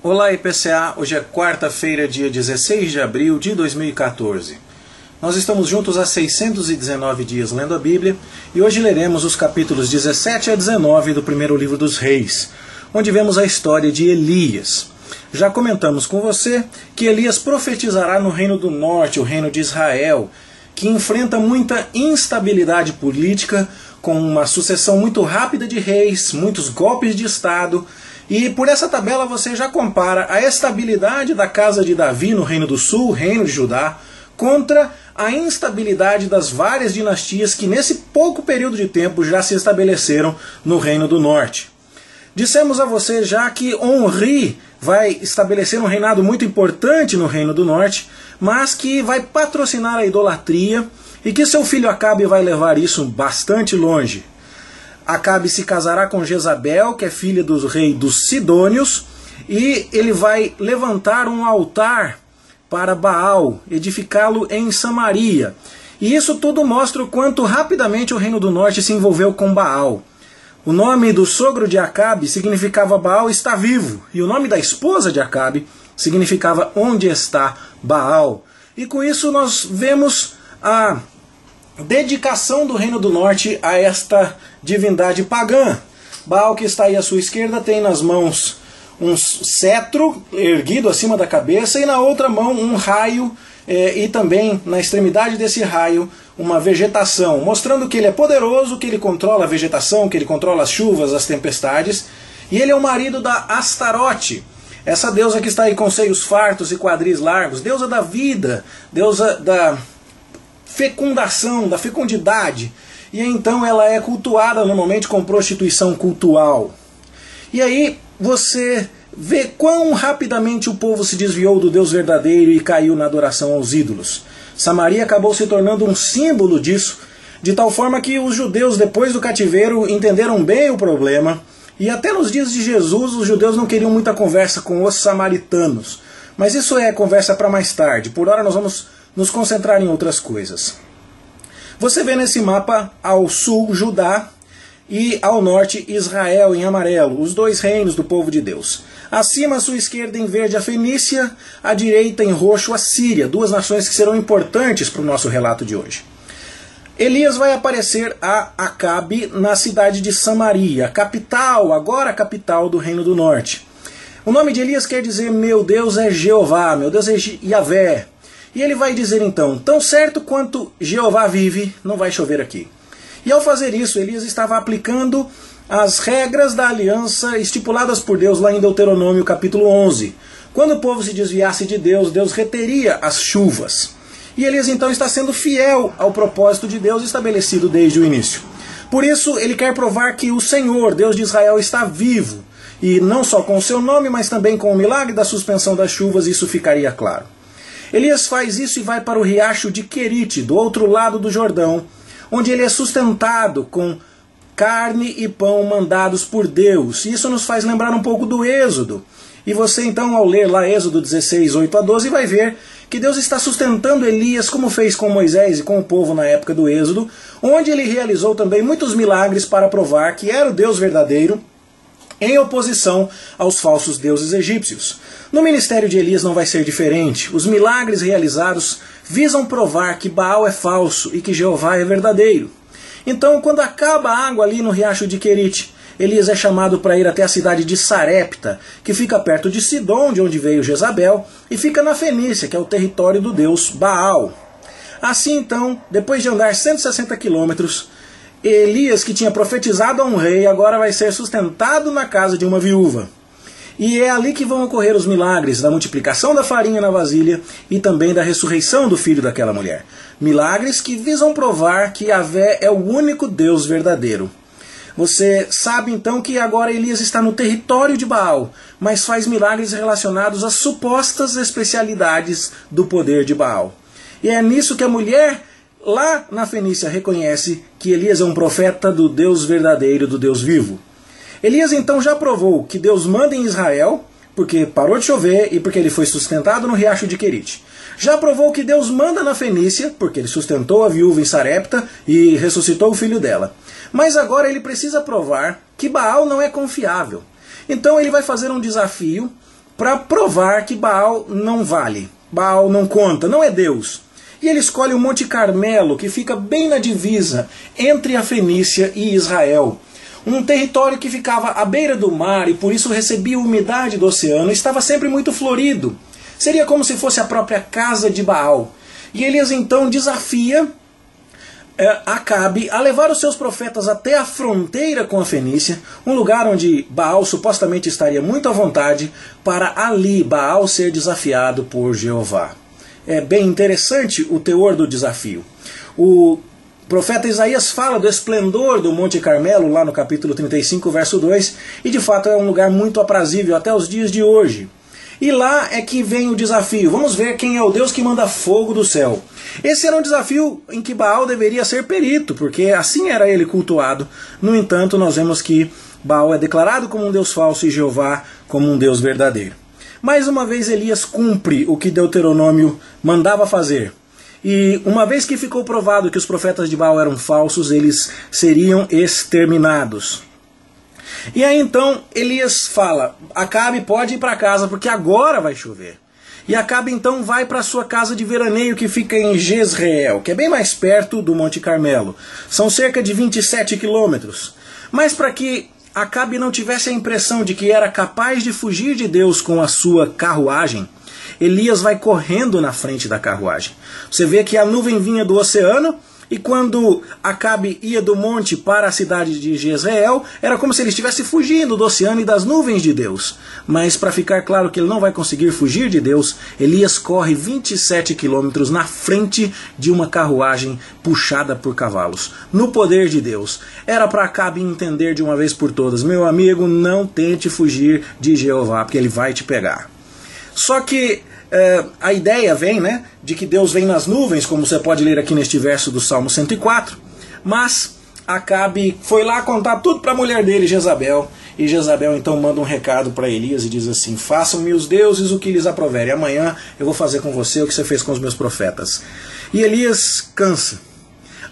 Olá IPCA, hoje é quarta-feira, dia 16 de abril de 2014. Nós estamos juntos há 619 dias lendo a Bíblia e hoje leremos os capítulos 17 a 19 do primeiro livro dos Reis, onde vemos a história de Elias. Já comentamos com você que Elias profetizará no Reino do Norte, o Reino de Israel, que enfrenta muita instabilidade política, com uma sucessão muito rápida de reis, muitos golpes de Estado. E por essa tabela você já compara a estabilidade da casa de Davi no Reino do Sul, Reino de Judá, contra a instabilidade das várias dinastias que nesse pouco período de tempo já se estabeleceram no Reino do Norte. Dissemos a você já que Onri vai estabelecer um reinado muito importante no Reino do Norte, mas que vai patrocinar a idolatria e que seu filho Acabe vai levar isso bastante longe. Acabe se casará com Jezabel, que é filha do rei dos Sidônios, e ele vai levantar um altar para Baal, edificá-lo em Samaria. E isso tudo mostra o quanto rapidamente o Reino do Norte se envolveu com Baal. O nome do sogro de Acabe significava Baal está vivo, e o nome da esposa de Acabe significava onde está Baal. E com isso nós vemos a dedicação do Reino do Norte a esta divindade pagã. Baal, que está aí à sua esquerda, tem nas mãos um cetro erguido acima da cabeça e na outra mão um raio e também na extremidade desse raio uma vegetação, mostrando que ele é poderoso, que ele controla a vegetação, que ele controla as chuvas, as tempestades, e ele é o marido da Astarote, essa deusa que está aí com seios fartos e quadris largos, deusa da vida, deusa da fecundação, da fecundidade, e então ela é cultuada normalmente com prostituição cultual. E aí você vê quão rapidamente o povo se desviou do Deus verdadeiro e caiu na adoração aos ídolos. Samaria acabou se tornando um símbolo disso, de tal forma que os judeus, depois do cativeiro, entenderam bem o problema, e até nos dias de Jesus os judeus não queriam muita conversa com os samaritanos. Mas isso é conversa para mais tarde. Por hora nós vamos nos concentrar em outras coisas. Você vê nesse mapa ao sul Judá e ao norte Israel em amarelo, os dois reinos do povo de Deus. Acima à sua esquerda em verde a Fenícia, à direita em roxo a Síria, duas nações que serão importantes para o nosso relato de hoje. Elias vai aparecer a Acabe na cidade de Samaria, capital, agora capital do Reino do Norte. O nome de Elias quer dizer meu Deus é Jeová, meu Deus é Yahvé. E ele vai dizer então, tão certo quanto Jeová vive, não vai chover aqui. E ao fazer isso, Elias estava aplicando as regras da aliança estipuladas por Deus lá em Deuteronômio capítulo 11. Quando o povo se desviasse de Deus, Deus reteria as chuvas. E Elias então está sendo fiel ao propósito de Deus estabelecido desde o início. Por isso ele quer provar que o Senhor, Deus de Israel, está vivo. E não só com o seu nome, mas também com o milagre da suspensão das chuvas, isso ficaria claro. Elias faz isso e vai para o riacho de Querite, do outro lado do Jordão, onde ele é sustentado com carne e pão mandados por Deus. E isso nos faz lembrar um pouco do Êxodo. E você então, ao ler lá Êxodo 16, 8 a 12, vai ver que Deus está sustentando Elias, como fez com Moisés e com o povo na época do Êxodo, onde ele realizou também muitos milagres para provar que era o Deus verdadeiro, em oposição aos falsos deuses egípcios. No ministério de Elias não vai ser diferente. Os milagres realizados visam provar que Baal é falso e que Jeová é verdadeiro. Então, quando acaba a água ali no riacho de Querite, Elias é chamado para ir até a cidade de Sarepta, que fica perto de Sidom, de onde veio Jezabel, e fica na Fenícia, que é o território do deus Baal. Assim então, depois de andar 160 quilômetros, Elias, que tinha profetizado a um rei, agora vai ser sustentado na casa de uma viúva. E é ali que vão ocorrer os milagres da multiplicação da farinha na vasilha e também da ressurreição do filho daquela mulher. Milagres que visam provar que Yahvé é o único Deus verdadeiro. Você sabe então que agora Elias está no território de Baal, mas faz milagres relacionados às supostas especialidades do poder de Baal. E é nisso que a mulher lá na Fenícia reconhece que Elias é um profeta do Deus verdadeiro, do Deus vivo. Elias então já provou que Deus manda em Israel, porque parou de chover e porque ele foi sustentado no riacho de Querite. Já provou que Deus manda na Fenícia, porque ele sustentou a viúva em Sarepta e ressuscitou o filho dela. Mas agora ele precisa provar que Baal não é confiável. Então ele vai fazer um desafio para provar que Baal não vale, Baal não conta, não é Deus. E ele escolhe o Monte Carmelo, que fica bem na divisa entre a Fenícia e Israel. Um território que ficava à beira do mar e por isso recebia umidade do oceano, estava sempre muito florido. Seria como se fosse a própria casa de Baal. E Elias então desafia Acabe a levar os seus profetas até a fronteira com a Fenícia, um lugar onde Baal supostamente estaria muito à vontade, para ali Baal ser desafiado por Jeová. É bem interessante o teor do desafio. O profeta Isaías fala do esplendor do Monte Carmelo, lá no capítulo 35, verso 2, e de fato é um lugar muito aprazível até os dias de hoje. E lá é que vem o desafio. Vamos ver quem é o Deus que manda fogo do céu. Esse era um desafio em que Baal deveria ser perito, porque assim era ele cultuado. No entanto, nós vemos que Baal é declarado como um Deus falso e Jeová como um Deus verdadeiro. Mais uma vez Elias cumpre o que Deuteronômio mandava fazer. E uma vez que ficou provado que os profetas de Baal eram falsos, eles seriam exterminados. E aí então Elias fala, Acabe pode ir para casa porque agora vai chover. E Acabe então vai para sua casa de veraneio que fica em Jezreel, que é bem mais perto do Monte Carmelo. São cerca de 27 quilômetros. Mas para que Acabe não tivesse a impressão de que era capaz de fugir de Deus com a sua carruagem, Elias vai correndo na frente da carruagem. Você vê que a nuvem vinha do oceano, e quando Acabe ia do monte para a cidade de Jezreel, era como se ele estivesse fugindo do oceano e das nuvens de Deus. Mas para ficar claro que ele não vai conseguir fugir de Deus, Elias corre 27 quilômetros na frente de uma carruagem puxada por cavalos, no poder de Deus. Era para Acabe entender de uma vez por todas, meu amigo, não tente fugir de Jeová, porque ele vai te pegar. Só que a ideia vem, de que Deus vem nas nuvens, como você pode ler aqui neste verso do Salmo 104, mas Acabe foi lá contar tudo para a mulher dele, Jezabel, e Jezabel então manda um recado para Elias e diz assim, façam-me os deuses o que lhes aproverem, amanhã eu vou fazer com você o que você fez com os meus profetas. E Elias cansa.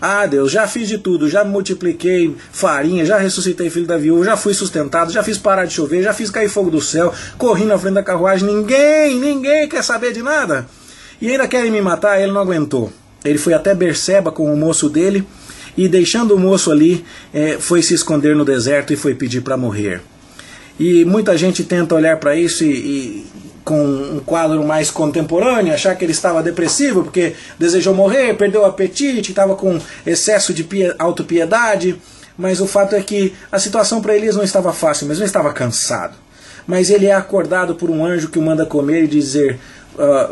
Ah, Deus, já fiz de tudo, já multipliquei farinha, já ressuscitei filho da viúva, já fui sustentado, já fiz parar de chover, já fiz cair fogo do céu, corri na frente da carruagem, ninguém quer saber de nada. E ainda querem me matar, ele não aguentou. Ele foi até Berseba com o moço dele, e deixando o moço ali, foi se esconder no deserto e foi pedir para morrer. E muita gente tenta olhar para isso e com um quadro mais contemporâneo, achar que ele estava depressivo porque desejou morrer, perdeu o apetite, estava com excesso de autopiedade, mas o fato é que a situação para Elias não estava fácil, mas não estava cansado. Mas ele é acordado por um anjo que o manda comer e dizer,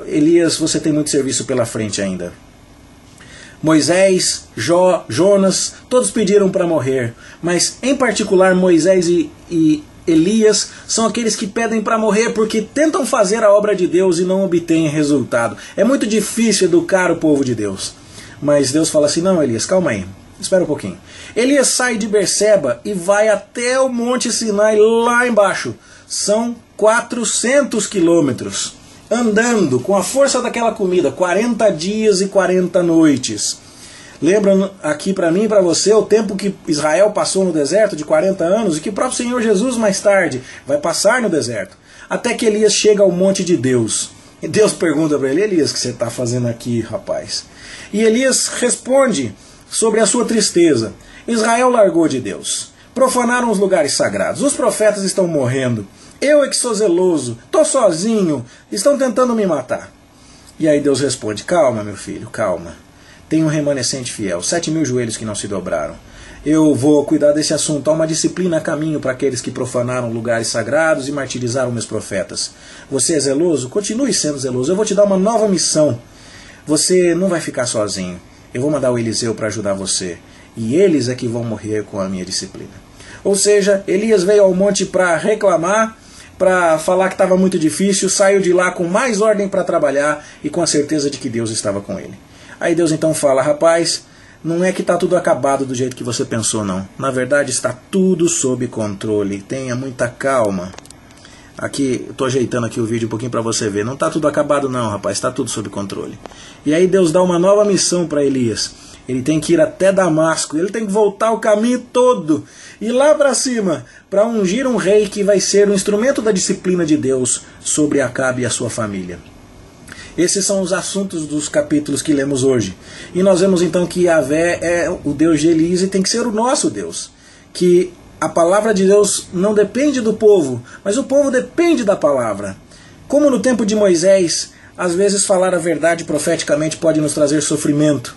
Elias, você tem muito serviço pela frente ainda. Moisés, Jonas, todos pediram para morrer, mas em particular Moisés e Elias são aqueles que pedem para morrer porque tentam fazer a obra de Deus e não obtêm resultado. É muito difícil educar o povo de Deus. Mas Deus fala assim, não Elias, calma aí, espera um pouquinho. Elias sai de Berseba e vai até o Monte Sinai lá embaixo. São 400 quilômetros. Andando com a força daquela comida, 40 dias e 40 noites. Lembra aqui para mim e para você o tempo que Israel passou no deserto de 40 anos e que o próprio Senhor Jesus mais tarde vai passar no deserto. Até que Elias chega ao monte de Deus. E Deus pergunta para ele, Elias, o que você está fazendo aqui, rapaz? E Elias responde sobre a sua tristeza. Israel largou de Deus. Profanaram os lugares sagrados. Os profetas estão morrendo. Eu é que sou zeloso. Estou sozinho. Estão tentando me matar. E aí Deus responde, calma meu filho, calma. Tem um remanescente fiel, 7.000 joelhos que não se dobraram. Eu vou cuidar desse assunto. Há uma disciplina a caminho para aqueles que profanaram lugares sagrados e martirizaram meus profetas. Você é zeloso? Continue sendo zeloso. Eu vou te dar uma nova missão. Você não vai ficar sozinho. Eu vou mandar o Eliseu para ajudar você. E eles é que vão morrer com a minha disciplina. Ou seja, Elias veio ao monte para reclamar, para falar que estava muito difícil, saiu de lá com mais ordem para trabalhar e com a certeza de que Deus estava com ele. Aí Deus então fala, rapaz, não é que está tudo acabado do jeito que você pensou, não. Na verdade está tudo sob controle. Tenha muita calma. Aqui, estou ajeitando aqui o vídeo um pouquinho para você ver. Não está tudo acabado não, rapaz, está tudo sob controle. E aí Deus dá uma nova missão para Elias. Ele tem que ir até Damasco, ele tem que voltar o caminho todo, e lá para cima, para ungir um rei que vai ser o instrumento da disciplina de Deus sobre Acabe e a sua família. Esses são os assuntos dos capítulos que lemos hoje. E nós vemos então que Yahvé é o Deus de Elias e tem que ser o nosso Deus. Que a palavra de Deus não depende do povo, mas o povo depende da palavra. Como no tempo de Moisés, às vezes falar a verdade profeticamente pode nos trazer sofrimento.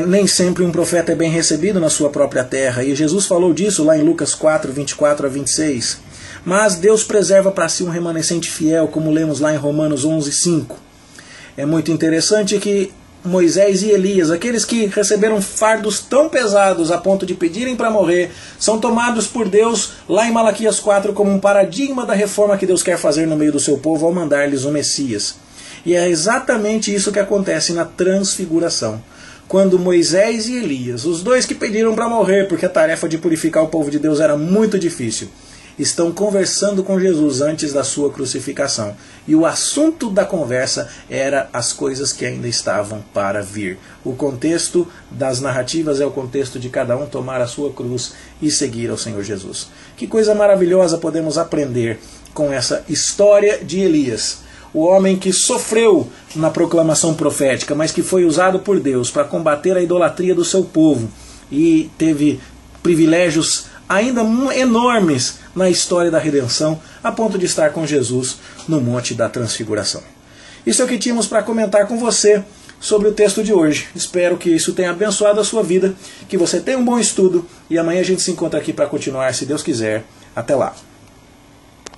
Nem sempre um profeta é bem recebido na sua própria terra, e Jesus falou disso lá em Lucas 4, 24 a 26. Mas Deus preserva para si um remanescente fiel, como lemos lá em Romanos 11, 5. É muito interessante que Moisés e Elias, aqueles que receberam fardos tão pesados a ponto de pedirem para morrer, são tomados por Deus lá em Malaquias 4 como um paradigma da reforma que Deus quer fazer no meio do seu povo ao mandar-lhes o Messias. E é exatamente isso que acontece na transfiguração. Quando Moisés e Elias, os dois que pediram para morrer porque a tarefa de purificar o povo de Deus era muito difícil, estão conversando com Jesus antes da sua crucificação. E o assunto da conversa era as coisas que ainda estavam para vir. O contexto das narrativas é o contexto de cada um tomar a sua cruz e seguir ao Senhor Jesus. Que coisa maravilhosa podemos aprender com essa história de Elias. O homem que sofreu na proclamação profética, mas que foi usado por Deus para combater a idolatria do seu povo e teve privilégios ainda enormes na história da redenção, a ponto de estar com Jesus no Monte da Transfiguração. Isso é o que tínhamos para comentar com você sobre o texto de hoje. Espero que isso tenha abençoado a sua vida, que você tenha um bom estudo, e amanhã a gente se encontra aqui para continuar, se Deus quiser. Até lá!